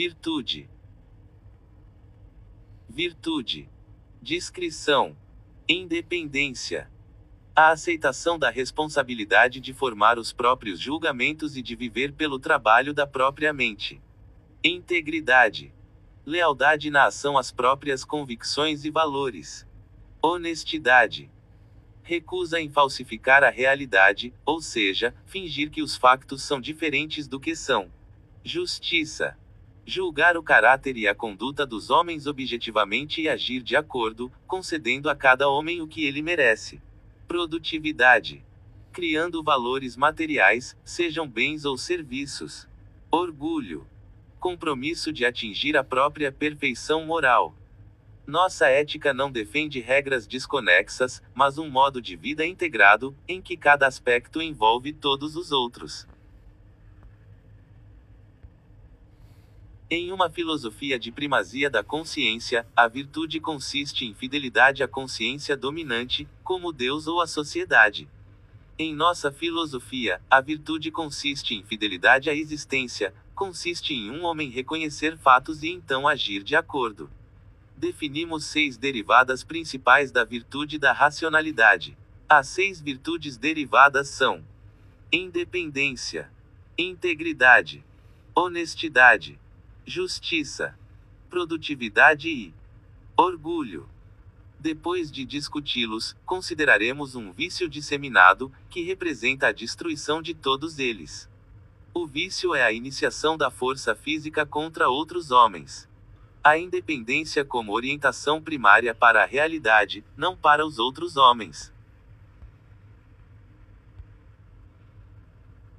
Virtude. Virtude. Discrição. Independência. A aceitação da responsabilidade de formar os próprios julgamentos e de viver pelo trabalho da própria mente. Integridade. Lealdade na ação às próprias convicções e valores. Honestidade. Recusa em falsificar a realidade, ou seja, fingir que os factos são diferentes do que são. Justiça. Julgar o caráter e a conduta dos homens objetivamente e agir de acordo, concedendo a cada homem o que ele merece. Produtividade. Criando valores materiais, sejam bens ou serviços. Orgulho. Compromisso de atingir a própria perfeição moral. Nossa ética não defende regras desconexas, mas um modo de vida integrado, em que cada aspecto envolve todos os outros. Em uma filosofia de primazia da consciência, a virtude consiste em fidelidade à consciência dominante, como Deus ou a sociedade. Em nossa filosofia, a virtude consiste em fidelidade à existência, consiste em um homem reconhecer fatos e então agir de acordo. Definimos 6 derivadas principais da virtude da racionalidade. As 6 virtudes derivadas são: independência, integridade, honestidade, justiça, produtividade e orgulho. Depois de discuti-los, consideraremos um vício disseminado, que representa a destruição de todos eles. O vício é a iniciação da força física contra outros homens. A independência como orientação primária para a realidade, não para os outros homens.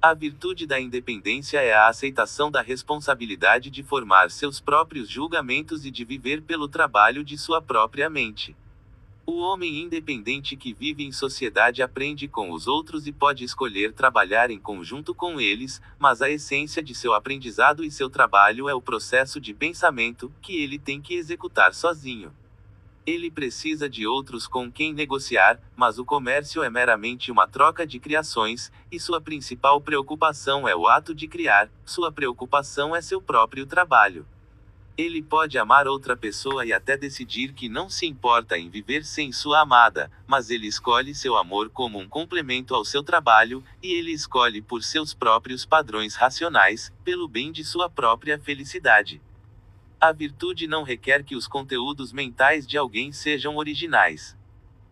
A virtude da independência é a aceitação da responsabilidade de formar seus próprios julgamentos e de viver pelo trabalho de sua própria mente. O homem independente que vive em sociedade aprende com os outros e pode escolher trabalhar em conjunto com eles, mas a essência de seu aprendizado e seu trabalho é o processo de pensamento, que ele tem que executar sozinho. Ele precisa de outros com quem negociar, mas o comércio é meramente uma troca de criações, e sua principal preocupação é o ato de criar, sua preocupação é seu próprio trabalho. Ele pode amar outra pessoa e até decidir que não se importa em viver sem sua amada, mas ele escolhe seu amor como um complemento ao seu trabalho, e ele escolhe por seus próprios padrões racionais, pelo bem de sua própria felicidade. A virtude não requer que os conteúdos mentais de alguém sejam originais.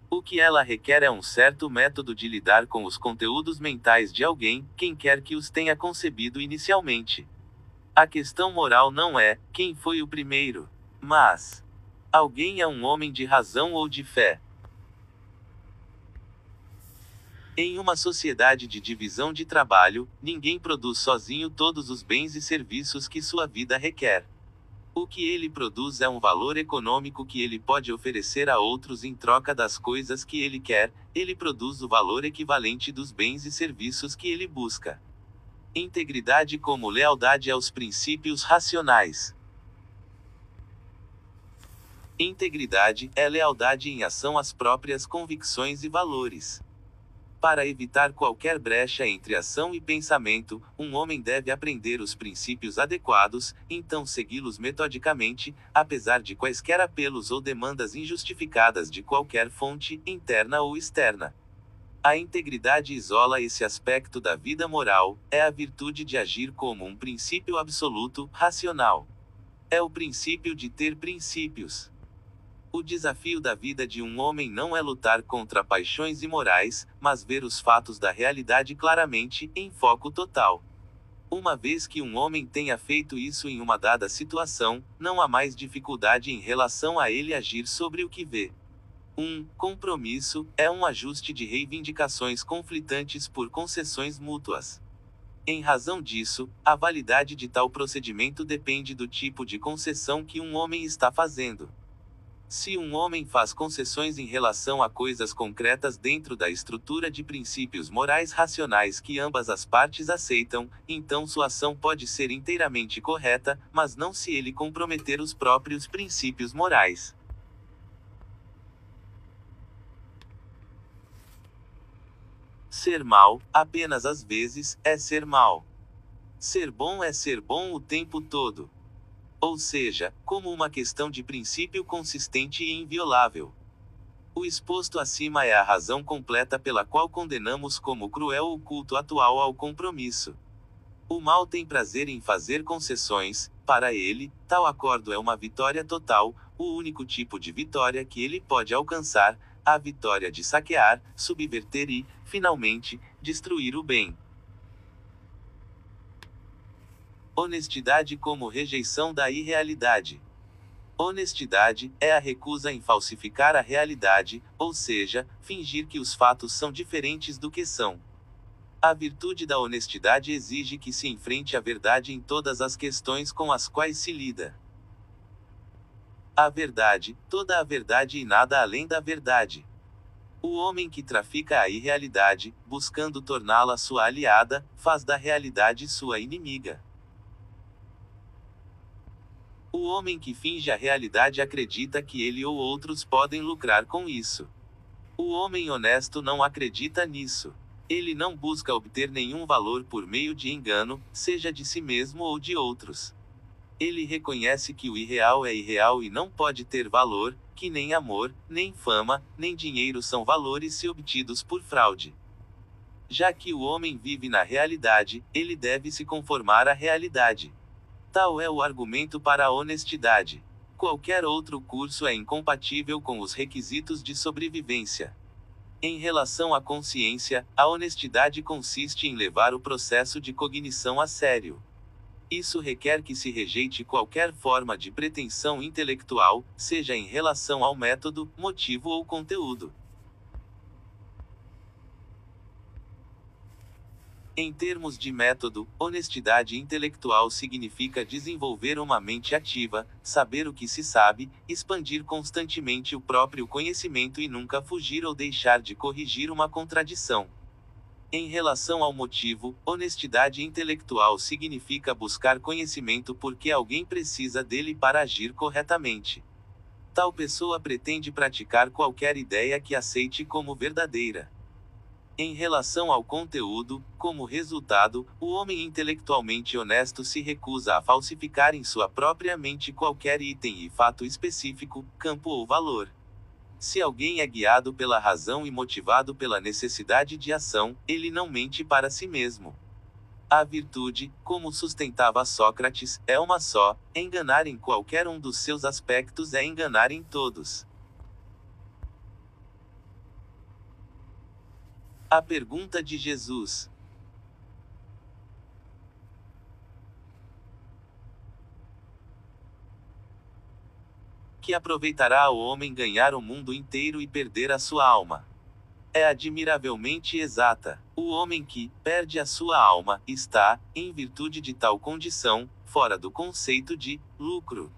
O que ela requer é um certo método de lidar com os conteúdos mentais de alguém, quem quer que os tenha concebido inicialmente. A questão moral não é quem foi o primeiro, mas alguém é um homem de razão ou de fé. Em uma sociedade de divisão de trabalho, ninguém produz sozinho todos os bens e serviços que sua vida requer. O que ele produz é um valor econômico que ele pode oferecer a outros em troca das coisas que ele quer, ele produz o valor equivalente dos bens e serviços que ele busca. Integridade como lealdade aos princípios racionais. Integridade é lealdade em ação às próprias convicções e valores. Para evitar qualquer brecha entre ação e pensamento, um homem deve aprender os princípios adequados, então segui-los metodicamente, apesar de quaisquer apelos ou demandas injustificadas de qualquer fonte, interna ou externa. A integridade isola esse aspecto da vida moral, é a virtude de agir como um princípio absoluto, racional. É o princípio de ter princípios. O desafio da vida de um homem não é lutar contra paixões imorais, mas ver os fatos da realidade claramente, em foco total. Uma vez que um homem tenha feito isso em uma dada situação, não há mais dificuldade em relação a ele agir sobre o que vê. Um compromisso é um ajuste de reivindicações conflitantes por concessões mútuas. Em razão disso, a validade de tal procedimento depende do tipo de concessão que um homem está fazendo. Se um homem faz concessões em relação a coisas concretas dentro da estrutura de princípios morais racionais que ambas as partes aceitam, então sua ação pode ser inteiramente correta, mas não se ele comprometer os próprios princípios morais. Ser mal, apenas às vezes, é ser mal. Ser bom é ser bom o tempo todo. ou seja, como uma questão de princípio consistente e inviolável. O exposto acima é a razão completa pela qual condenamos como cruel o culto atual ao compromisso. O mal tem prazer em fazer concessões, para ele, tal acordo é uma vitória total, o único tipo de vitória que ele pode alcançar, a vitória de saquear, subverter e, finalmente, destruir o bem. Honestidade como rejeição da irrealidade. Honestidade é a recusa em falsificar a realidade, ou seja, fingir que os fatos são diferentes do que são. A virtude da honestidade exige que se enfrente a verdade em todas as questões com as quais se lida. A verdade, toda a verdade e nada além da verdade. O homem que trafica a irrealidade, buscando torná-la sua aliada, faz da realidade sua inimiga. O homem que finge a realidade acredita que ele ou outros podem lucrar com isso. O homem honesto não acredita nisso. Ele não busca obter nenhum valor por meio de engano, seja de si mesmo ou de outros. Ele reconhece que o irreal é irreal e não pode ter valor, que nem amor, nem fama, nem dinheiro são valores se obtidos por fraude. Já que o homem vive na realidade, ele deve se conformar à realidade. Tal é o argumento para a honestidade. Qualquer outro curso é incompatível com os requisitos de sobrevivência. Em relação à consciência, a honestidade consiste em levar o processo de cognição a sério. Isso requer que se rejeite qualquer forma de pretensão intelectual, seja em relação ao método, motivo ou conteúdo. Em termos de método, honestidade intelectual significa desenvolver uma mente ativa, saber o que se sabe, expandir constantemente o próprio conhecimento e nunca fugir ou deixar de corrigir uma contradição. Em relação ao motivo, honestidade intelectual significa buscar conhecimento porque alguém precisa dele para agir corretamente. Tal pessoa pretende praticar qualquer ideia que aceite como verdadeira. Em relação ao conteúdo, como resultado, o homem intelectualmente honesto se recusa a falsificar em sua própria mente qualquer item e fato específico, campo ou valor. Se alguém é guiado pela razão e motivado pela necessidade de ação, ele não mente para si mesmo. A virtude, como sustentava Sócrates, é uma só: enganar em qualquer um dos seus aspectos é enganar em todos. A pergunta de Jesus. Que aproveitará ao homem ganhar o mundo inteiro e perder a sua alma? É admiravelmente exata. O homem que perde a sua alma está, em virtude de tal condição, fora do conceito de lucro.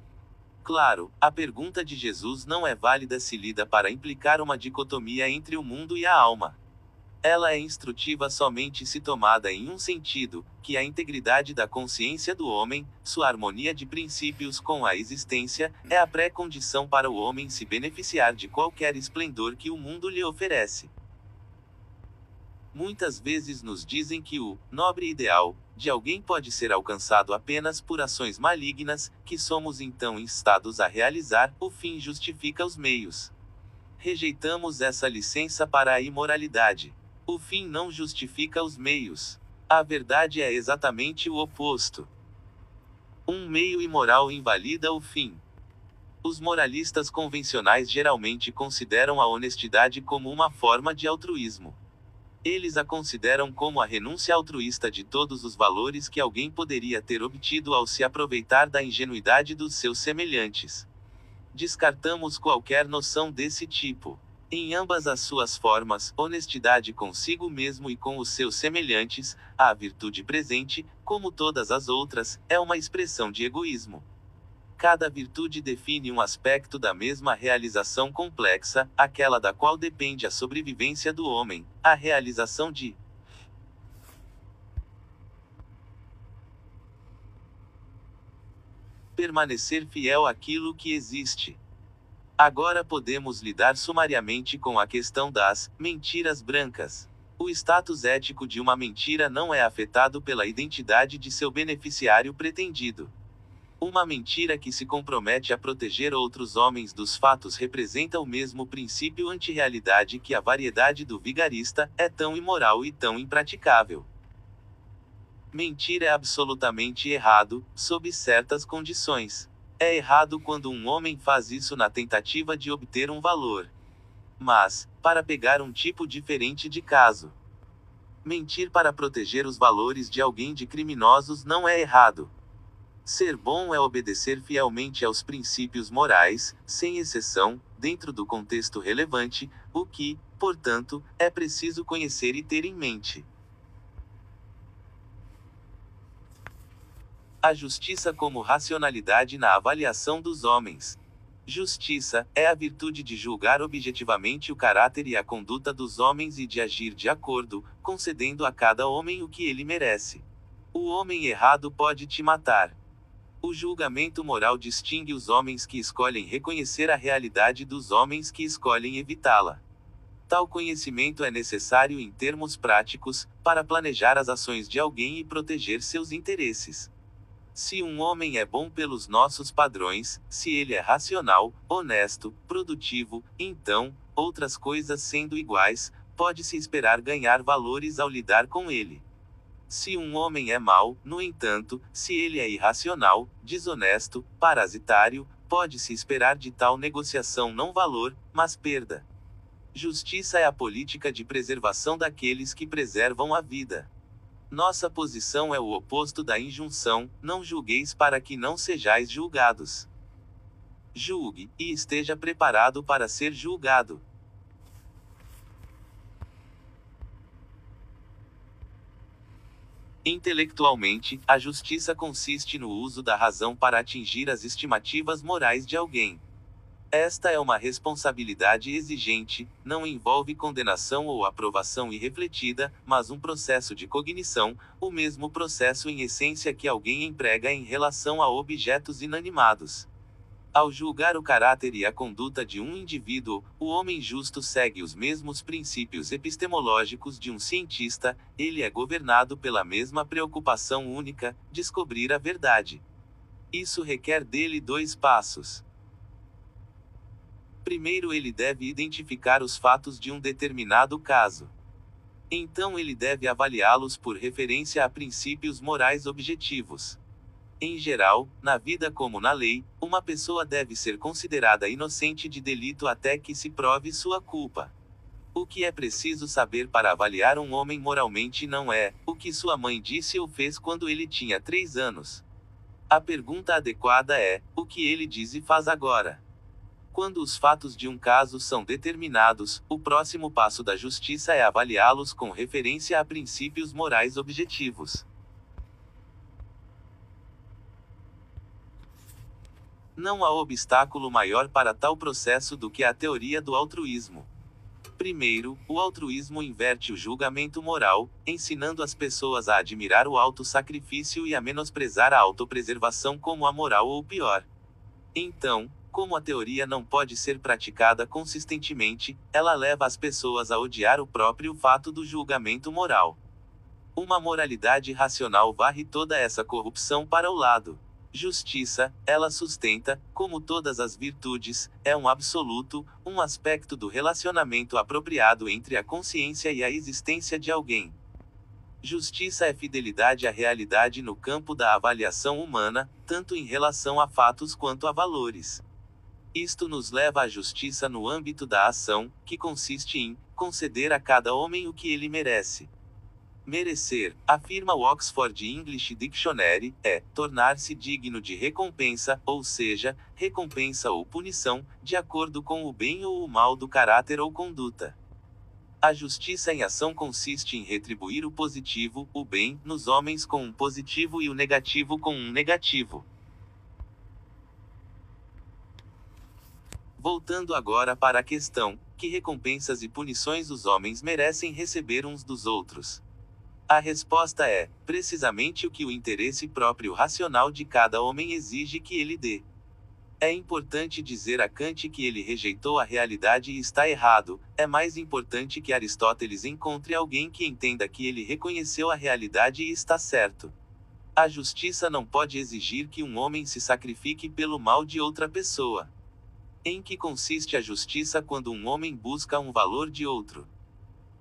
Claro, a pergunta de Jesus não é válida se lida para implicar uma dicotomia entre o mundo e a alma. Ela é instrutiva somente se tomada em um sentido, que a integridade da consciência do homem, sua harmonia de princípios com a existência, é a pré-condição para o homem se beneficiar de qualquer esplendor que o mundo lhe oferece. Muitas vezes nos dizem que o nobre ideal de alguém pode ser alcançado apenas por ações malignas, que somos então instados a realizar, o fim justifica os meios. Rejeitamos essa licença para a imoralidade. O fim não justifica os meios. A verdade é exatamente o oposto. Um meio imoral invalida o fim. Os moralistas convencionais geralmente consideram a honestidade como uma forma de altruísmo. Eles a consideram como a renúncia altruísta de todos os valores que alguém poderia ter obtido ao se aproveitar da ingenuidade dos seus semelhantes. Descartamos qualquer noção desse tipo. Em ambas as suas formas, honestidade consigo mesmo e com os seus semelhantes, a virtude presente, como todas as outras, é uma expressão de egoísmo. Cada virtude define um aspecto da mesma realização complexa, aquela da qual depende a sobrevivência do homem, a realização de permanecer fiel àquilo que existe. Agora podemos lidar sumariamente com a questão das mentiras brancas. O status ético de uma mentira não é afetado pela identidade de seu beneficiário pretendido. Uma mentira que se compromete a proteger outros homens dos fatos representa o mesmo princípio anti-realidade que a variedade do vigarista, é tão imoral e tão impraticável. Mentir é absolutamente errado, sob certas condições. É errado quando um homem faz isso na tentativa de obter um valor. Mas, para pegar um tipo diferente de caso, mentir para proteger os valores de alguém de criminosos não é errado. Ser bom é obedecer fielmente aos princípios morais, sem exceção, dentro do contexto relevante, o que, portanto, é preciso conhecer e ter em mente. A justiça como racionalidade na avaliação dos homens. Justiça é a virtude de julgar objetivamente o caráter e a conduta dos homens e de agir de acordo, concedendo a cada homem o que ele merece. O homem errado pode te matar. O julgamento moral distingue os homens que escolhem reconhecer a realidade dos homens que escolhem evitá-la. Tal conhecimento é necessário em termos práticos, para planejar as ações de alguém e proteger seus interesses. Se um homem é bom pelos nossos padrões, se ele é racional, honesto, produtivo, então, outras coisas sendo iguais, pode-se esperar ganhar valores ao lidar com ele. Se um homem é mau, no entanto, se ele é irracional, desonesto, parasitário, pode-se esperar de tal negociação não valor, mas perda. Justiça é a política de preservação daqueles que preservam a vida. Nossa posição é o oposto da injunção: não julgueis para que não sejais julgados. Julgue, e esteja preparado para ser julgado. Intelectualmente, a justiça consiste no uso da razão para atingir as estimativas morais de alguém. Esta é uma responsabilidade exigente, não envolve condenação ou aprovação irrefletida, mas um processo de cognição, o mesmo processo em essência que alguém emprega em relação a objetos inanimados. Ao julgar o caráter e a conduta de um indivíduo, o homem justo segue os mesmos princípios epistemológicos de um cientista, ele é governado pela mesma preocupação única: descobrir a verdade. Isso requer dele 2 passos. Primeiro, ele deve identificar os fatos de um determinado caso. Então ele deve avaliá-los por referência a princípios morais objetivos. Em geral, na vida como na lei, uma pessoa deve ser considerada inocente de delito até que se prove sua culpa. O que é preciso saber para avaliar um homem moralmente não é o que sua mãe disse ou fez quando ele tinha 3 anos. A pergunta adequada é o que ele diz e faz agora. Quando os fatos de um caso são determinados, o próximo passo da justiça é avaliá-los com referência a princípios morais objetivos. Não há obstáculo maior para tal processo do que a teoria do altruísmo. Primeiro, o altruísmo inverte o julgamento moral, ensinando as pessoas a admirar o auto-sacrifício e a menosprezar a autopreservação como a moral ou pior. Então, como a teoria não pode ser praticada consistentemente, ela leva as pessoas a odiar o próprio fato do julgamento moral. Uma moralidade racional varre toda essa corrupção para o lado. Justiça, ela sustenta, como todas as virtudes, é um absoluto, um aspecto do relacionamento apropriado entre a consciência e a existência de alguém. Justiça é fidelidade à realidade no campo da avaliação humana, tanto em relação a fatos quanto a valores. Isto nos leva à justiça no âmbito da ação, que consiste em conceder a cada homem o que ele merece. Merecer, afirma o Oxford English Dictionary, é tornar-se digno de recompensa, ou seja, recompensa ou punição, de acordo com o bem ou o mal do caráter ou conduta. A justiça em ação consiste em retribuir o positivo, o bem, nos homens com um positivo e o negativo com um negativo. Voltando agora para a questão: que recompensas e punições os homens merecem receber uns dos outros? A resposta é, precisamente o que o interesse próprio racional de cada homem exige que ele dê. É importante dizer a Kant que ele rejeitou a realidade e está errado, é mais importante que Aristóteles encontre alguém que entenda que ele reconheceu a realidade e está certo. A justiça não pode exigir que um homem se sacrifique pelo mal de outra pessoa. Em que consiste a justiça quando um homem busca um valor de outro?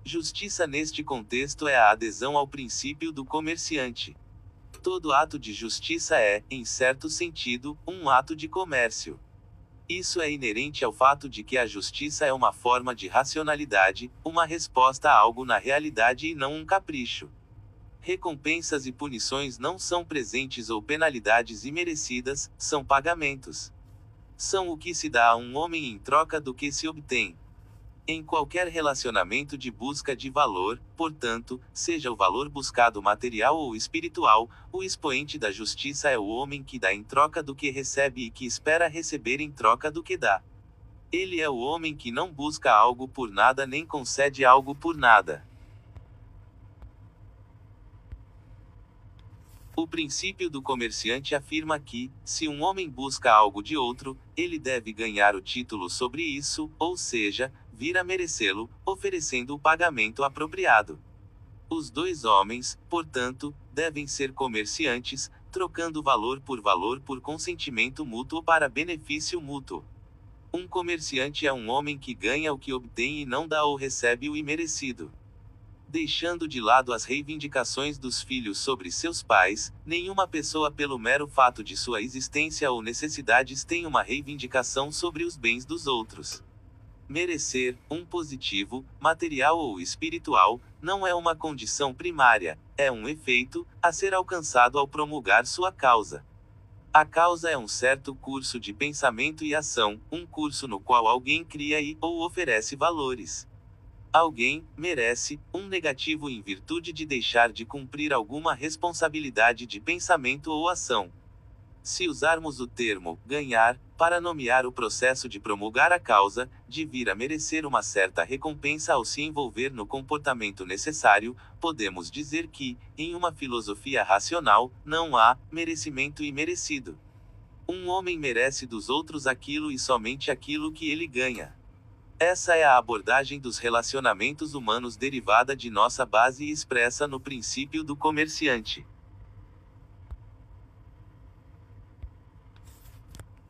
Justiça neste contexto é a adesão ao princípio do comerciante. Todo ato de justiça é, em certo sentido, um ato de comércio. Isso é inerente ao fato de que a justiça é uma forma de racionalidade, uma resposta a algo na realidade e não um capricho. Recompensas e punições não são presentes ou penalidades imerecidas, são pagamentos. São o que se dá a um homem em troca do que se obtém. Em qualquer relacionamento de busca de valor, portanto, seja o valor buscado material ou espiritual, o expoente da justiça é o homem que dá em troca do que recebe e que espera receber em troca do que dá. Ele é o homem que não busca algo por nada nem concede algo por nada. O princípio do comerciante afirma que, se um homem busca algo de outro, ele deve ganhar o título sobre isso, ou seja, vir a merecê-lo, oferecendo o pagamento apropriado. Os dois homens, portanto, devem ser comerciantes, trocando valor por consentimento mútuo para benefício mútuo. Um comerciante é um homem que ganha o que obtém e não dá ou recebe o imerecido. Deixando de lado as reivindicações dos filhos sobre seus pais, nenhuma pessoa pelo mero fato de sua existência ou necessidades tem uma reivindicação sobre os bens dos outros. Merecer, um positivo, material ou espiritual, não é uma condição primária, é um efeito, a ser alcançado ao promulgar sua causa. A causa é um certo curso de pensamento e ação, um curso no qual alguém cria ou oferece valores. Alguém merece um negativo em virtude de deixar de cumprir alguma responsabilidade de pensamento ou ação. Se usarmos o termo ganhar para nomear o processo de promulgar a causa, de vir a merecer uma certa recompensa ao se envolver no comportamento necessário, podemos dizer que, em uma filosofia racional, não há merecimento imerecido. Um homem merece dos outros aquilo e somente aquilo que ele ganha. Essa é a abordagem dos relacionamentos humanos derivada de nossa base e expressa no princípio do comerciante.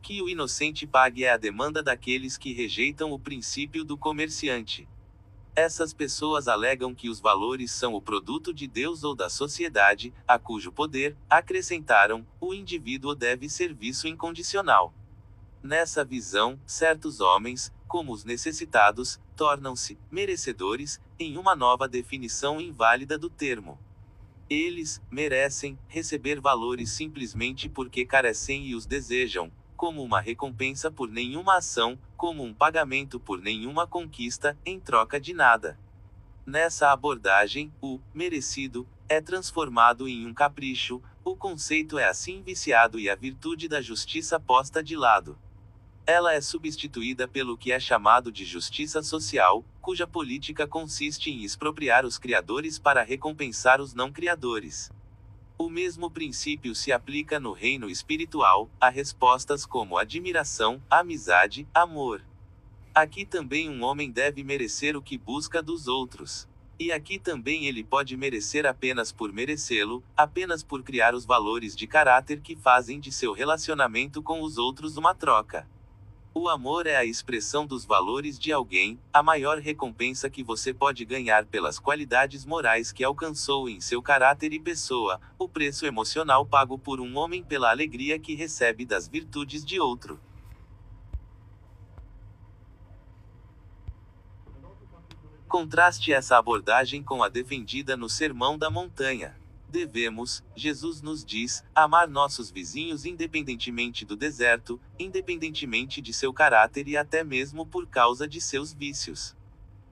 Que o inocente pague é a demanda daqueles que rejeitam o princípio do comerciante. Essas pessoas alegam que os valores são o produto de Deus ou da sociedade, a cujo poder, acrescentaram, o indivíduo deve serviço incondicional. Nessa visão, certos homens, como os necessitados, tornam-se merecedores, em uma nova definição inválida do termo. Eles merecem receber valores simplesmente porque carecem e os desejam, como uma recompensa por nenhuma ação, como um pagamento por nenhuma conquista, em troca de nada. Nessa abordagem, o merecido é transformado em um capricho, o conceito é assim viciado e a virtude da justiça posta de lado. Ela é substituída pelo que é chamado de justiça social, cuja política consiste em expropriar os criadores para recompensar os não criadores. O mesmo princípio se aplica no reino espiritual, a respostas como admiração, amizade, amor. Aqui também um homem deve merecer o que busca dos outros. E aqui também ele pode merecer apenas por merecê-lo, apenas por criar os valores de caráter que fazem de seu relacionamento com os outros uma troca. O amor é a expressão dos valores de alguém, a maior recompensa que você pode ganhar pelas qualidades morais que alcançou em seu caráter e pessoa, o preço emocional pago por um homem pela alegria que recebe das virtudes de outro. Contraste essa abordagem com a defendida no Sermão da Montanha. Devemos, Jesus nos diz, amar nossos vizinhos independentemente do deserto, independentemente de seu caráter e até mesmo por causa de seus vícios.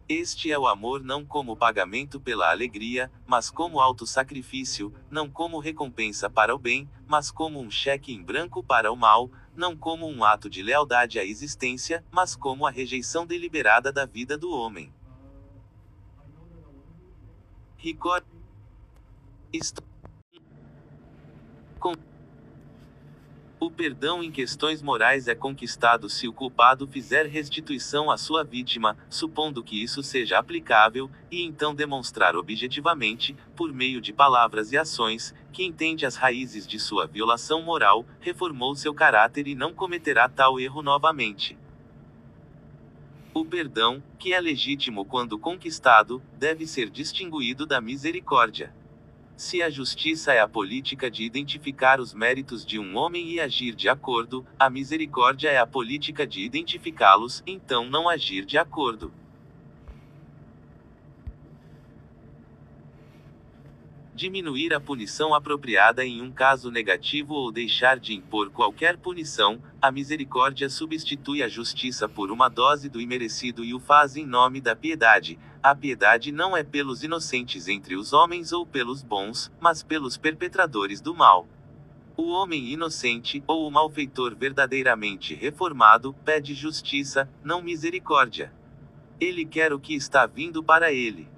Este é o amor não como pagamento pela alegria, mas como autossacrifício, não como recompensa para o bem, mas como um cheque em branco para o mal, não como um ato de lealdade à existência, mas como a rejeição deliberada da vida do homem. Rigor. Isto. O perdão em questões morais é conquistado se o culpado fizer restituição à sua vítima, supondo que isso seja aplicável, e então demonstrar objetivamente, por meio de palavras e ações, que entende as raízes de sua violação moral, reformou seu caráter e não cometerá tal erro novamente. O perdão, que é legítimo quando conquistado, deve ser distinguido da misericórdia. Se a justiça é a política de identificar os méritos de um homem e agir de acordo, a misericórdia é a política de identificá-los, então não agir de acordo. Diminuir a punição apropriada em um caso negativo ou deixar de impor qualquer punição, a misericórdia substitui a justiça por uma dose do imerecido e o faz em nome da piedade. A piedade não é pelos inocentes entre os homens ou pelos bons, mas pelos perpetradores do mal. O homem inocente, ou o malfeitor verdadeiramente reformado, pede justiça, não misericórdia. Ele quer o que está vindo para ele.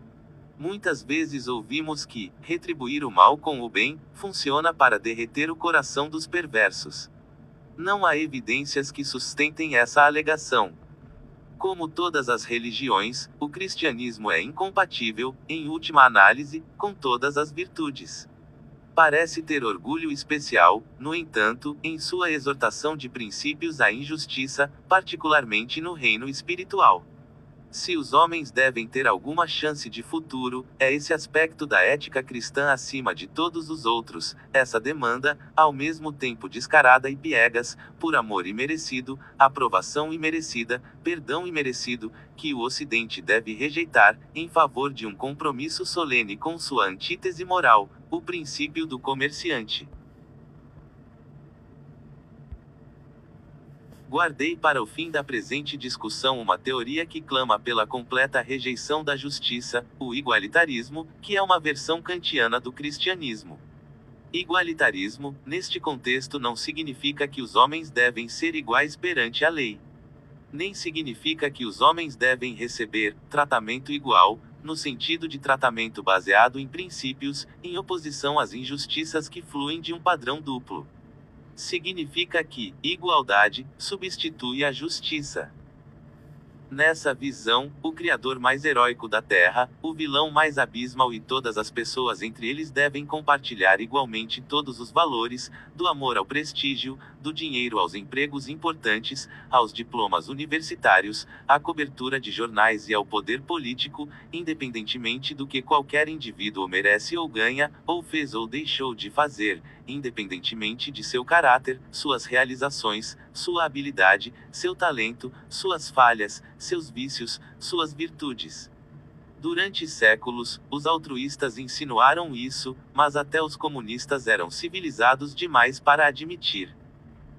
Muitas vezes ouvimos que retribuir o mal com o bem funciona para derreter o coração dos perversos. Não há evidências que sustentem essa alegação. Como todas as religiões, o cristianismo é incompatível, em última análise, com todas as virtudes. Parece ter orgulho especial, no entanto, em sua exortação de princípios à injustiça, particularmente no reino espiritual. Se os homens devem ter alguma chance de futuro, é esse aspecto da ética cristã acima de todos os outros, essa demanda, ao mesmo tempo descarada e piegas, por amor imerecido, aprovação imerecida, perdão imerecido, que o Ocidente deve rejeitar, em favor de um compromisso solene com sua antítese moral, o princípio do comerciante. Guardei para o fim da presente discussão uma teoria que clama pela completa rejeição da justiça, o igualitarismo, que é uma versão kantiana do cristianismo. Igualitarismo, neste contexto, não significa que os homens devem ser iguais perante a lei. Nem significa que os homens devem receber tratamento igual, no sentido de tratamento baseado em princípios, em oposição às injustiças que fluem de um padrão duplo. Significa que igualdade substitui a justiça. Nessa visão, o criador mais heróico da Terra, o vilão mais abismal e todas as pessoas entre eles devem compartilhar igualmente todos os valores, do amor ao prestígio, do dinheiro aos empregos importantes, aos diplomas universitários, à cobertura de jornais e ao poder político, independentemente do que qualquer indivíduo merece ou ganha, ou fez ou deixou de fazer, independentemente de seu caráter, suas realizações, sua habilidade, seu talento, suas falhas, seus vícios, suas virtudes. Durante séculos, os altruístas insinuaram isso, mas até os comunistas eram civilizados demais para admitir.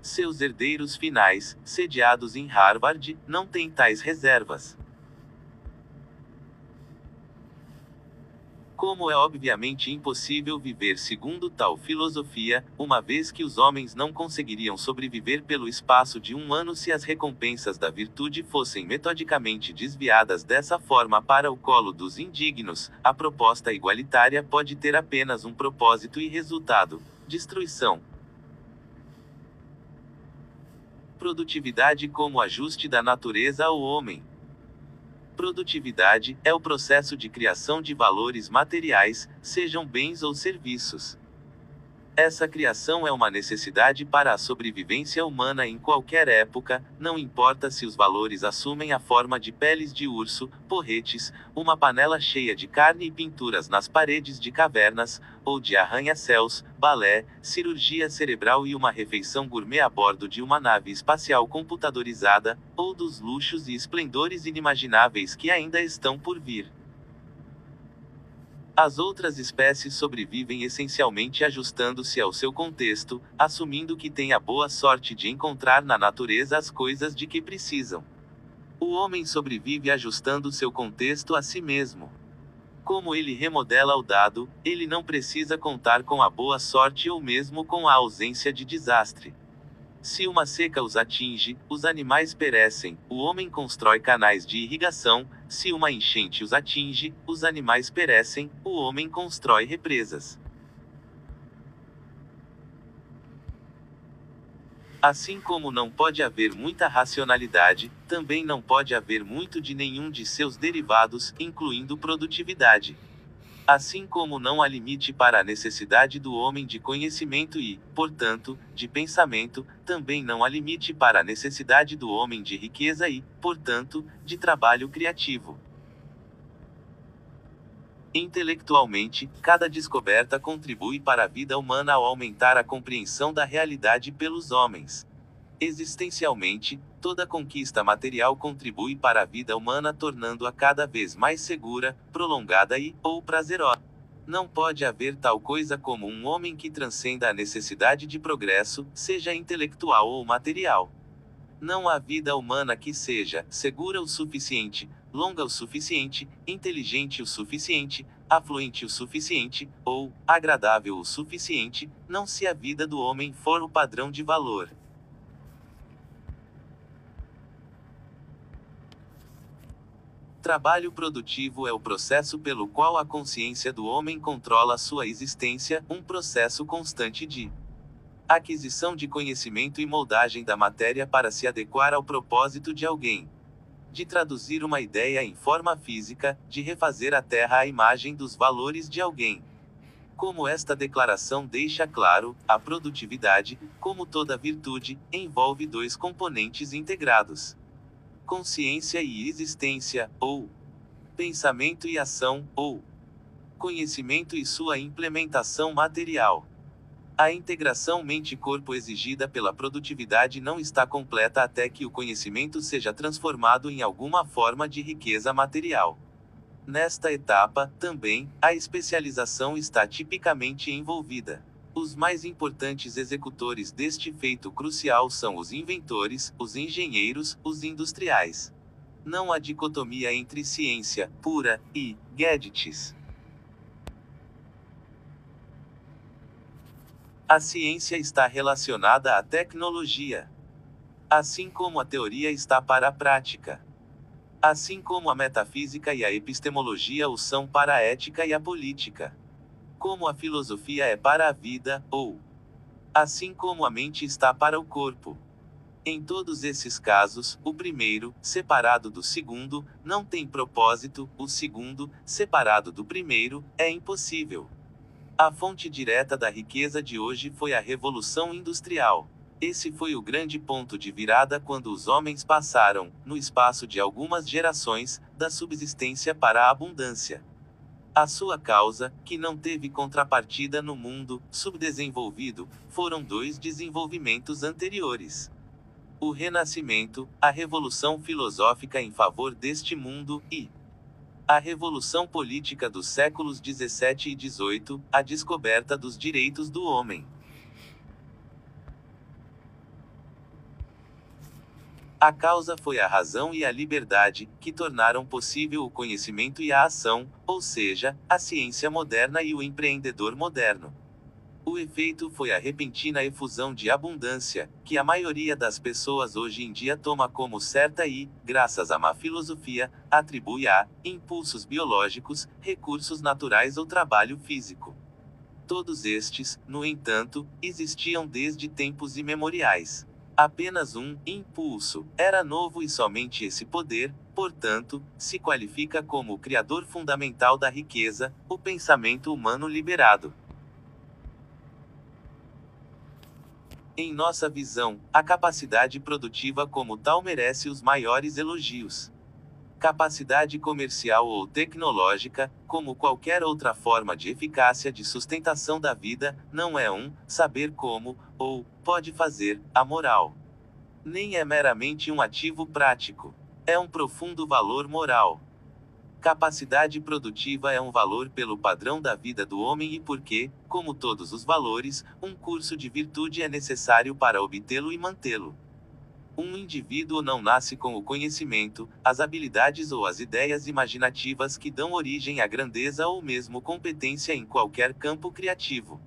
Seus herdeiros finais, sediados em Harvard, não têm tais reservas. Como é obviamente impossível viver segundo tal filosofia, uma vez que os homens não conseguiriam sobreviver pelo espaço de um ano se as recompensas da virtude fossem metodicamente desviadas dessa forma para o colo dos indignos, a proposta igualitária pode ter apenas um propósito e resultado: destruição. Produtividade como ajuste da natureza ao homem. Produtividade é o processo de criação de valores materiais, sejam bens ou serviços. Essa criação é uma necessidade para a sobrevivência humana em qualquer época, não importa se os valores assumem a forma de peles de urso, porretes, uma panela cheia de carne e pinturas nas paredes de cavernas, ou de arranha-céus, balé, cirurgia cerebral e uma refeição gourmet a bordo de uma nave espacial computadorizada, ou dos luxos e esplendores inimagináveis que ainda estão por vir. As outras espécies sobrevivem essencialmente ajustando-se ao seu contexto, assumindo que têm a boa sorte de encontrar na natureza as coisas de que precisam. O homem sobrevive ajustando seu contexto a si mesmo. Como ele remodela o dado, ele não precisa contar com a boa sorte ou mesmo com a ausência de desastre. Se uma seca os atinge, os animais perecem, o homem constrói canais de irrigação; se uma enchente os atinge, os animais perecem, o homem constrói represas. Assim como não pode haver muita racionalidade, também não pode haver muito de nenhum de seus derivados, incluindo produtividade. Assim como não há limite para a necessidade do homem de conhecimento e, portanto, de pensamento, também não há limite para a necessidade do homem de riqueza e, portanto, de trabalho criativo. Intelectualmente, cada descoberta contribui para a vida humana ao aumentar a compreensão da realidade pelos homens. Existencialmente, toda conquista material contribui para a vida humana, tornando-a cada vez mais segura, prolongada ou prazerosa. Não pode haver tal coisa como um homem que transcenda a necessidade de progresso, seja intelectual ou material. Não há vida humana que seja segura o suficiente, longa o suficiente, inteligente o suficiente, afluente o suficiente, ou agradável o suficiente, não se a vida do homem for o padrão de valor. Trabalho produtivo é o processo pelo qual a consciência do homem controla sua existência, um processo constante de aquisição de conhecimento e moldagem da matéria para se adequar ao propósito de alguém. De traduzir uma ideia em forma física, de refazer a Terra à imagem dos valores de alguém. Como esta declaração deixa claro, a produtividade, como toda virtude, envolve dois componentes integrados: consciência e existência, ou pensamento e ação, ou conhecimento e sua implementação material. A integração mente-corpo exigida pela produtividade não está completa até que o conhecimento seja transformado em alguma forma de riqueza material. Nesta etapa, também, a especialização está tipicamente envolvida. Os mais importantes executores deste feito crucial são os inventores, os engenheiros, os industriais. Não há dicotomia entre ciência pura e gadgets. A ciência está relacionada à tecnologia, assim como a teoria está para a prática. Assim como a metafísica e a epistemologia o são para a ética e a política. Como a filosofia é para a vida, ou assim como a mente está para o corpo. Em todos esses casos, o primeiro, separado do segundo, não tem propósito, o segundo, separado do primeiro, é impossível. A fonte direta da riqueza de hoje foi a Revolução Industrial. Esse foi o grande ponto de virada quando os homens passaram, no espaço de algumas gerações, da subsistência para a abundância. A sua causa, que não teve contrapartida no mundo subdesenvolvido, foram dois desenvolvimentos anteriores: o Renascimento, a revolução filosófica em favor deste mundo, e a revolução política dos séculos 17 e 18, a descoberta dos direitos do homem. A causa foi a razão e a liberdade, que tornaram possível o conhecimento e a ação, ou seja, a ciência moderna e o empreendedor moderno. O efeito foi a repentina efusão de abundância, que a maioria das pessoas hoje em dia toma como certa e, graças à má filosofia, atribui a impulsos biológicos, recursos naturais ou trabalho físico. Todos estes, no entanto, existiam desde tempos imemoriais. Apenas um impulso era novo e somente esse poder, portanto, se qualifica como o criador fundamental da riqueza, o pensamento humano liberado. Em nossa visão, a capacidade produtiva como tal merece os maiores elogios. Capacidade comercial ou tecnológica, como qualquer outra forma de eficácia de sustentação da vida, não é um saber como, ou pode fazer, amoral. Nem é meramente um ativo prático. É um profundo valor moral. Capacidade produtiva é um valor pelo padrão da vida do homem e porque, como todos os valores, um curso de virtude é necessário para obtê-lo e mantê-lo. Um indivíduo não nasce com o conhecimento, as habilidades ou as ideias imaginativas que dão origem à grandeza ou mesmo competência em qualquer campo criativo.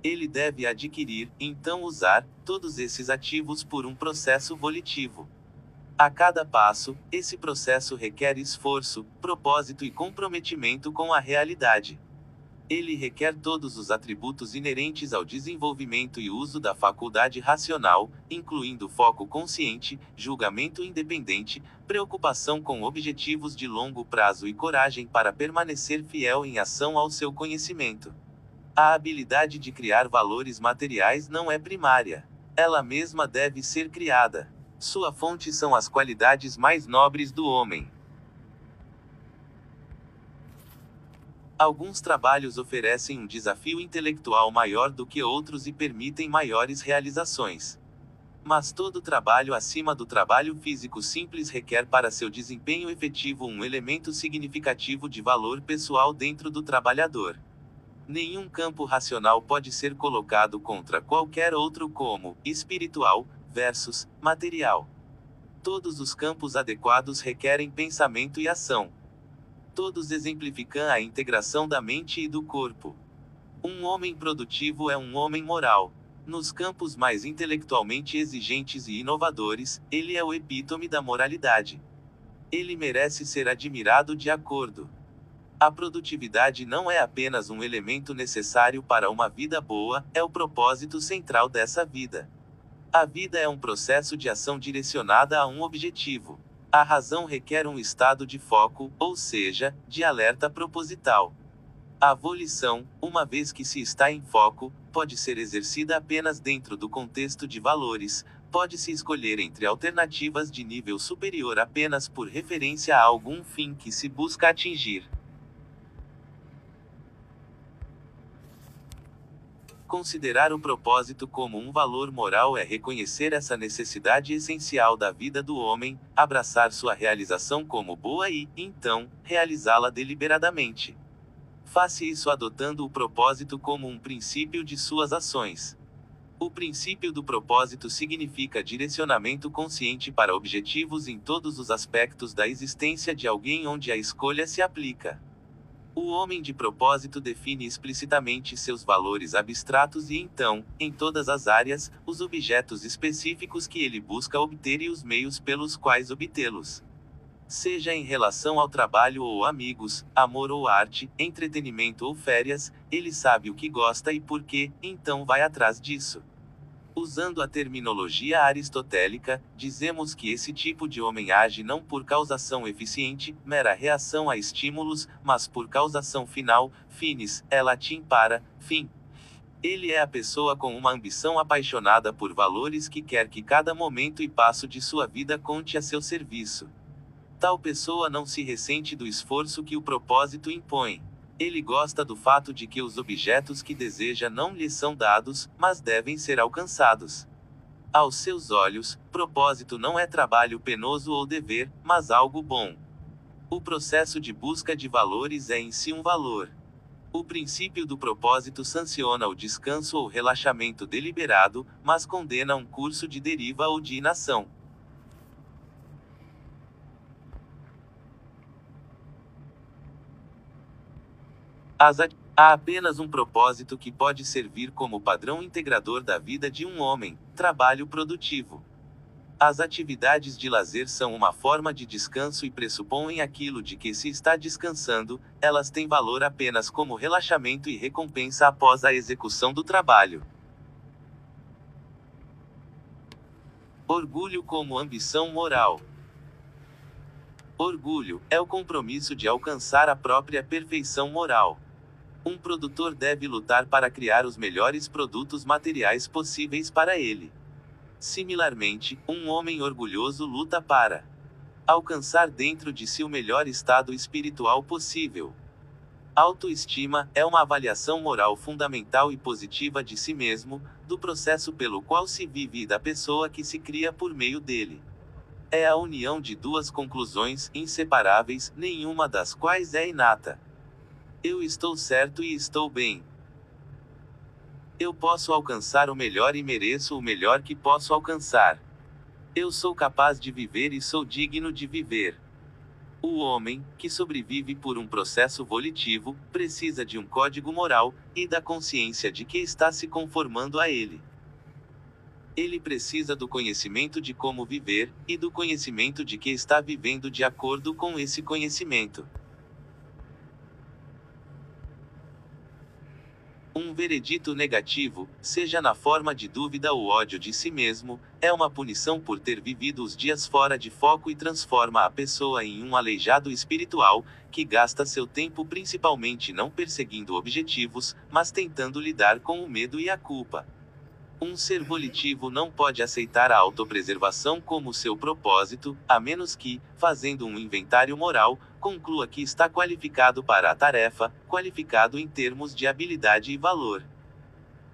Ele deve adquirir, então usar, todos esses ativos por um processo volitivo. A cada passo, esse processo requer esforço, propósito e comprometimento com a realidade. Ele requer todos os atributos inerentes ao desenvolvimento e uso da faculdade racional, incluindo foco consciente, julgamento independente, preocupação com objetivos de longo prazo e coragem para permanecer fiel em ação ao seu conhecimento. A habilidade de criar valores materiais não é primária. Ela mesma deve ser criada. Sua fonte são as qualidades mais nobres do homem. Alguns trabalhos oferecem um desafio intelectual maior do que outros e permitem maiores realizações. Mas todo trabalho acima do trabalho físico simples requer para seu desempenho efetivo um elemento significativo de valor pessoal dentro do trabalhador. Nenhum campo racional pode ser colocado contra qualquer outro como espiritual versus material. Todos os campos adequados requerem pensamento e ação. Todos exemplificam a integração da mente e do corpo. Um homem produtivo é um homem moral. Nos campos mais intelectualmente exigentes e inovadores, ele é o epítome da moralidade. Ele merece ser admirado de acordo. A produtividade não é apenas um elemento necessário para uma vida boa, é o propósito central dessa vida. A vida é um processo de ação direcionada a um objetivo. A razão requer um estado de foco, ou seja, de alerta proposital. A volição, uma vez que se está em foco, pode ser exercida apenas dentro do contexto de valores, pode-se escolher entre alternativas de nível superior apenas por referência a algum fim que se busca atingir. Considerar o propósito como um valor moral é reconhecer essa necessidade essencial da vida do homem, abraçar sua realização como boa e, então, realizá-la deliberadamente. Faça isso adotando o propósito como um princípio de suas ações. O princípio do propósito significa direcionamento consciente para objetivos em todos os aspectos da existência de alguém onde a escolha se aplica. O homem de propósito define explicitamente seus valores abstratos e então, em todas as áreas, os objetos específicos que ele busca obter e os meios pelos quais obtê-los. Seja em relação ao trabalho ou amigos, amor ou arte, entretenimento ou férias, ele sabe o que gosta e por quê, então vai atrás disso. Usando a terminologia aristotélica, dizemos que esse tipo de homem age não por causação eficiente, mera reação a estímulos, mas por causação final, finis, é latim para fim. Ele é a pessoa com uma ambição apaixonada por valores que quer que cada momento e passo de sua vida conte a seu serviço. Tal pessoa não se ressente do esforço que o propósito impõe. Ele gosta do fato de que os objetos que deseja não lhe são dados, mas devem ser alcançados. Aos seus olhos, propósito não é trabalho penoso ou dever, mas algo bom. O processo de busca de valores é em si um valor. O princípio do propósito sanciona o descanso ou relaxamento deliberado, mas condena um curso de deriva ou de inação. Há apenas um propósito que pode servir como padrão integrador da vida de um homem: trabalho produtivo. As atividades de lazer são uma forma de descanso e pressupõem aquilo de que se está descansando, elas têm valor apenas como relaxamento e recompensa após a execução do trabalho. Orgulho como ambição moral. Orgulho é o compromisso de alcançar a própria perfeição moral. Um produtor deve lutar para criar os melhores produtos materiais possíveis para ele. Similarmente, um homem orgulhoso luta para alcançar dentro de si o melhor estado espiritual possível. Autoestima é uma avaliação moral fundamental e positiva de si mesmo, do processo pelo qual se vive e da pessoa que se cria por meio dele. É a união de duas conclusões inseparáveis, nenhuma das quais é inata. Eu estou certo e estou bem. Eu posso alcançar o melhor e mereço o melhor que posso alcançar. Eu sou capaz de viver e sou digno de viver. O homem, que sobrevive por um processo volitivo, precisa de um código moral, e da consciência de que está se conformando a ele. Ele precisa do conhecimento de como viver, e do conhecimento de que está vivendo de acordo com esse conhecimento. Um veredito negativo, seja na forma de dúvida ou ódio de si mesmo, é uma punição por ter vivido os dias fora de foco e transforma a pessoa em um aleijado espiritual, que gasta seu tempo principalmente não perseguindo objetivos, mas tentando lidar com o medo e a culpa. Um ser volitivo não pode aceitar a autopreservação como seu propósito, a menos que, fazendo um inventário moral, conclua que está qualificado para a tarefa, qualificado em termos de habilidade e valor.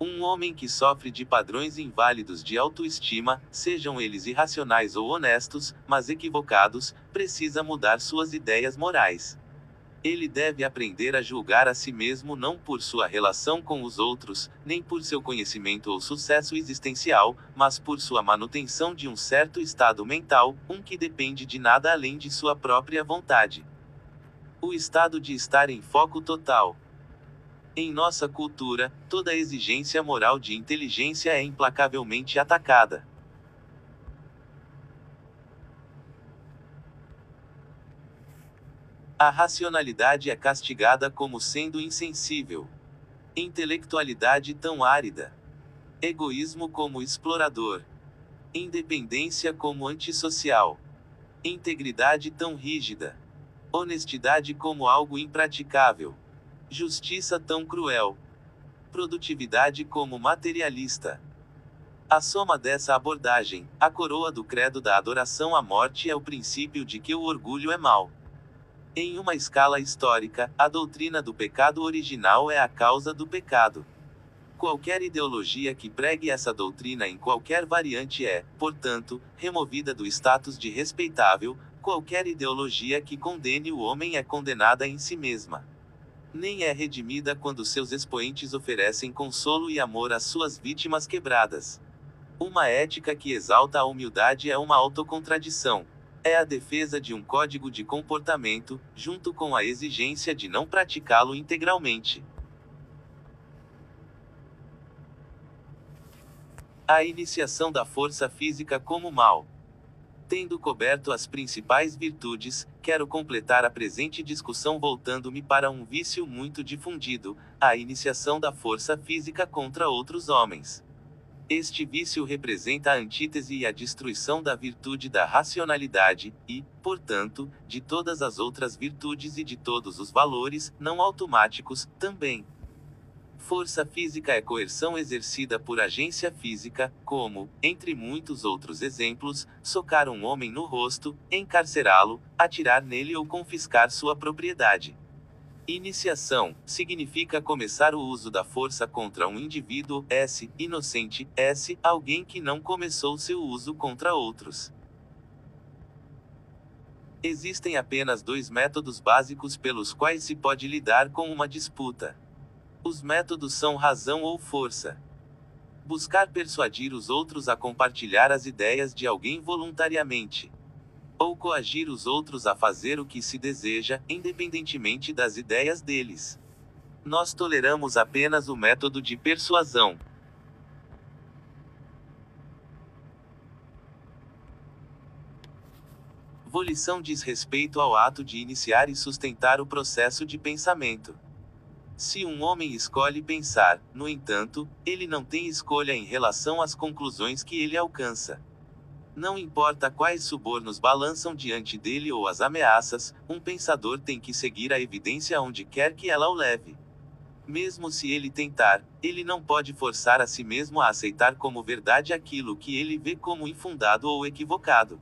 Um homem que sofre de padrões inválidos de autoestima, sejam eles irracionais ou honestos, mas equivocados, precisa mudar suas ideias morais. Ele deve aprender a julgar a si mesmo não por sua relação com os outros, nem por seu conhecimento ou sucesso existencial, mas por sua manutenção de um certo estado mental, que depende de nada além de sua própria vontade. O estado de estar em foco total. Em nossa cultura, toda exigência moral de inteligência é implacavelmente atacada. A racionalidade é castigada como sendo insensível. Intelectualidade tão árida. Egoísmo como explorador. Independência como antissocial. Integridade tão rígida. Honestidade como algo impraticável. Justiça tão cruel. Produtividade como materialista. A soma dessa abordagem, a coroa do credo da adoração à morte é o princípio de que o orgulho é mau. Em uma escala histórica, a doutrina do pecado original é a causa do pecado. Qualquer ideologia que pregue essa doutrina em qualquer variante é, portanto, removida do status de respeitável. Qualquer ideologia que condene o homem é condenada em si mesma. Nem é redimida quando seus expoentes oferecem consolo e amor às suas vítimas quebradas. Uma ética que exalta a humildade é uma autocontradição. É a defesa de um código de comportamento, junto com a exigência de não praticá-lo integralmente. A iniciação da força física como mal. Tendo coberto as principais virtudes, quero completar a presente discussão voltando-me para um vício muito difundido, a iniciação da força física contra outros homens. Este vício representa a antítese e a destruição da virtude da racionalidade, e, portanto, de todas as outras virtudes e de todos os valores, não automáticos, também. Força física é coerção exercida por agência física, como, entre muitos outros exemplos, socar um homem no rosto, encarcerá-lo, atirar nele ou confiscar sua propriedade. Iniciação significa começar o uso da força contra um indivíduo, S, inocente, S, alguém que não começou seu uso contra outros. Existem apenas dois métodos básicos pelos quais se pode lidar com uma disputa. Os métodos são razão ou força. Buscar persuadir os outros a compartilhar as ideias de alguém voluntariamente. Ou coagir os outros a fazer o que se deseja, independentemente das ideias deles. Nós toleramos apenas o método de persuasão. Volição diz respeito ao ato de iniciar e sustentar o processo de pensamento. Se um homem escolhe pensar, no entanto, ele não tem escolha em relação às conclusões que ele alcança. Não importa quais subornos balançam diante dele ou as ameaças, um pensador tem que seguir a evidência onde quer que ela o leve. Mesmo se ele tentar, ele não pode forçar a si mesmo a aceitar como verdade aquilo que ele vê como infundado ou equivocado.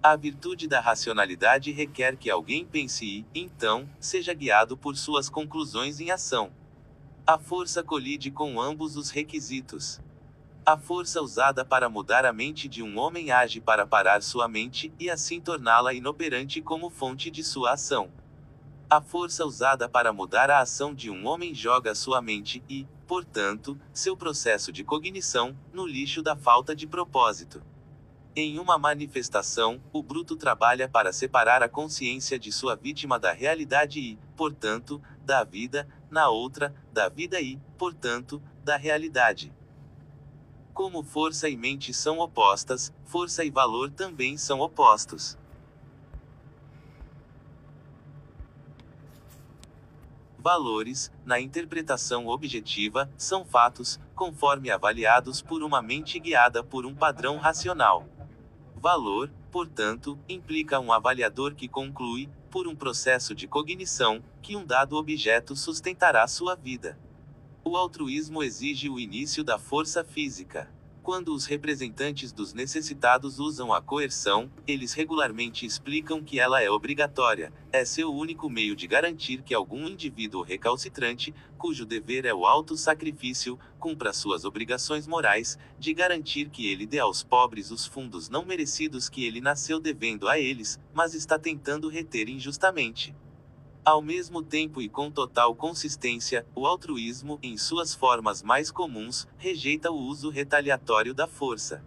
A virtude da racionalidade requer que alguém pense e, então, seja guiado por suas conclusões em ação. A força colide com ambos os requisitos. A força usada para mudar a mente de um homem age para parar sua mente, e assim torná-la inoperante como fonte de sua ação. A força usada para mudar a ação de um homem joga sua mente e, portanto, seu processo de cognição, no lixo da falta de propósito. Em uma manifestação, o bruto trabalha para separar a consciência de sua vítima da realidade e, portanto, da vida, na outra, da vida e, portanto, da realidade. Como força e mente são opostas, força e valor também são opostos. Valores, na interpretação objetiva, são fatos, conforme avaliados por uma mente guiada por um padrão racional. Valor, portanto, implica um avaliador que conclui, por um processo de cognição, que um dado objeto sustentará sua vida. O altruísmo exige o início da força física. Quando os representantes dos necessitados usam a coerção, eles regularmente explicam que ela é obrigatória, é seu único meio de garantir que algum indivíduo recalcitrante, cujo dever é o auto-sacrifício, cumpra suas obrigações morais, de garantir que ele dê aos pobres os fundos não merecidos que ele nasceu devendo a eles, mas está tentando reter injustamente. Ao mesmo tempo e com total consistência, o altruísmo, em suas formas mais comuns, rejeita o uso retaliatório da força.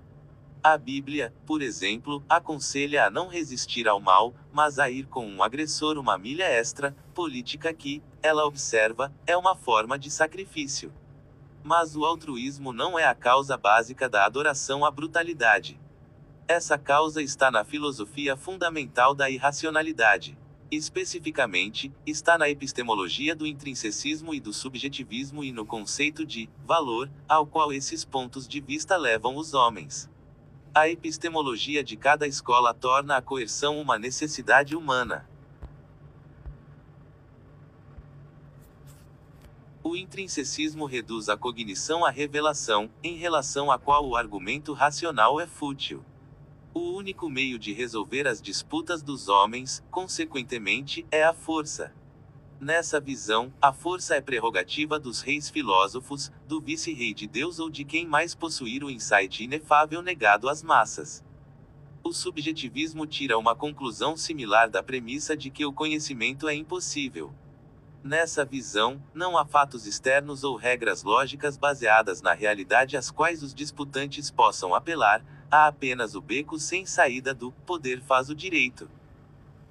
A Bíblia, por exemplo, aconselha a não resistir ao mal, mas a ir com um agressor uma milha extra, política que, ela observa, é uma forma de sacrifício. Mas o altruísmo não é a causa básica da adoração à brutalidade. Essa causa está na filosofia fundamental da irracionalidade. Especificamente, está na epistemologia do intrinsecismo e do subjetivismo e no conceito de valor, ao qual esses pontos de vista levam os homens. A epistemologia de cada escola torna a coerção uma necessidade humana. O intrinsecismo reduz a cognição à revelação, em relação à qual o argumento racional é fútil. O único meio de resolver as disputas dos homens, consequentemente, é a força. Nessa visão, a força é prerrogativa dos reis filósofos, do vice-rei de Deus ou de quem mais possuir o insight inefável negado às massas. O subjetivismo tira uma conclusão similar da premissa de que o conhecimento é impossível. Nessa visão, não há fatos externos ou regras lógicas baseadas na realidade às quais os disputantes possam apelar, há apenas o beco sem saída do poder faz o direito.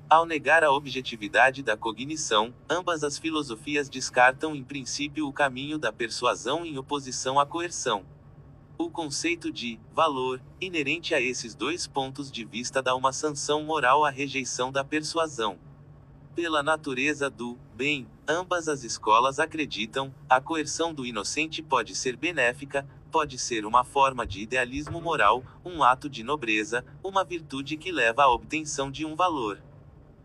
Ao negar a objetividade da cognição, ambas as filosofias descartam em princípio o caminho da persuasão em oposição à coerção. O conceito de valor, inerente a esses dois pontos de vista dá uma sanção moral à rejeição da persuasão. Pela natureza do bem, ambas as escolas acreditam, a coerção do inocente pode ser benéfica, pode ser uma forma de idealismo moral, um ato de nobreza, uma virtude que leva à obtenção de um valor.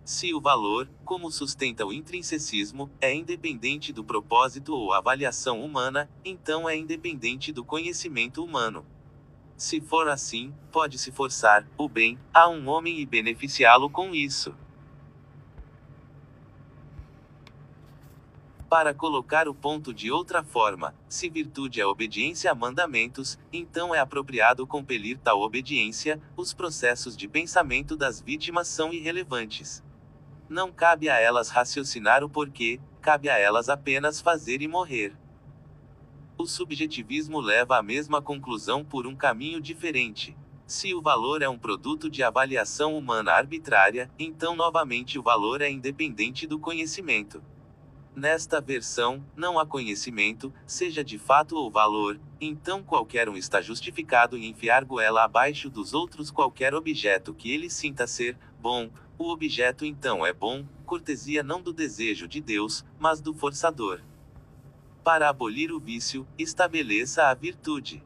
Se o valor, como sustenta o intrinsecismo, é independente do propósito ou avaliação humana, então é independente do conhecimento humano. Se for assim, pode-se forçar o bem a um homem e beneficiá-lo com isso. Para colocar o ponto de outra forma, se virtude é obediência a mandamentos, então é apropriado compelir tal obediência, os processos de pensamento das vítimas são irrelevantes. Não cabe a elas raciocinar o porquê, cabe a elas apenas fazer e morrer. O subjetivismo leva à mesma conclusão por um caminho diferente. Se o valor é um produto de avaliação humana arbitrária, então novamente o valor é independente do conhecimento. Nesta versão, não há conhecimento, seja de fato ou valor, então qualquer um está justificado em enfiar goela abaixo dos outros qualquer objeto que ele sinta ser bom, o objeto então é bom, cortesia não do desejo de Deus, mas do forçador. Para abolir o vício, estabeleça a virtude.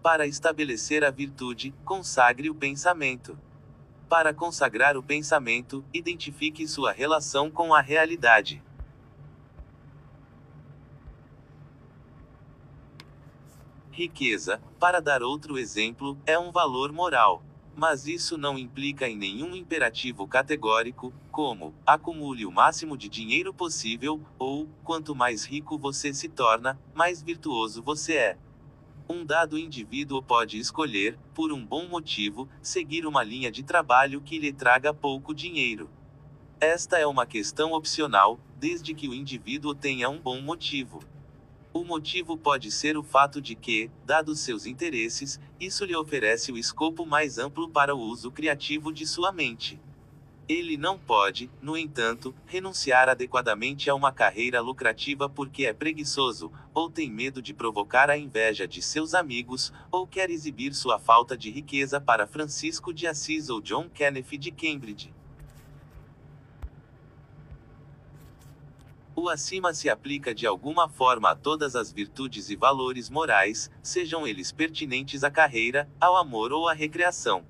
Para estabelecer a virtude, consagre o pensamento. Para consagrar o pensamento, identifique sua relação com a realidade. Riqueza, para dar outro exemplo, é um valor moral. Mas isso não implica em nenhum imperativo categórico, como, acumule o máximo de dinheiro possível, ou, quanto mais rico você se torna, mais virtuoso você é. Um dado indivíduo pode escolher, por um bom motivo, seguir uma linha de trabalho que lhe traga pouco dinheiro. Esta é uma questão opcional, desde que o indivíduo tenha um bom motivo. O motivo pode ser o fato de que, dados seus interesses, isso lhe oferece o escopo mais amplo para o uso criativo de sua mente. Ele não pode, no entanto, renunciar adequadamente a uma carreira lucrativa porque é preguiçoso, ou tem medo de provocar a inveja de seus amigos, ou quer exibir sua falta de riqueza para Francisco de Assis ou John Kenneth de Cambridge. O acima se aplica de alguma forma a todas as virtudes e valores morais, sejam eles pertinentes à carreira, ao amor ou à recreação.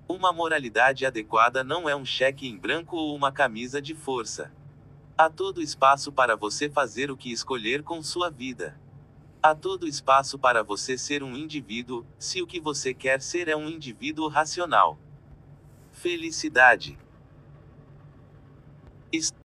Uma moralidade adequada não é um cheque em branco ou uma camisa de força. Há todo espaço para você fazer o que escolher com sua vida. Há todo espaço para você ser um indivíduo, se o que você quer ser é um indivíduo racional. Felicidade.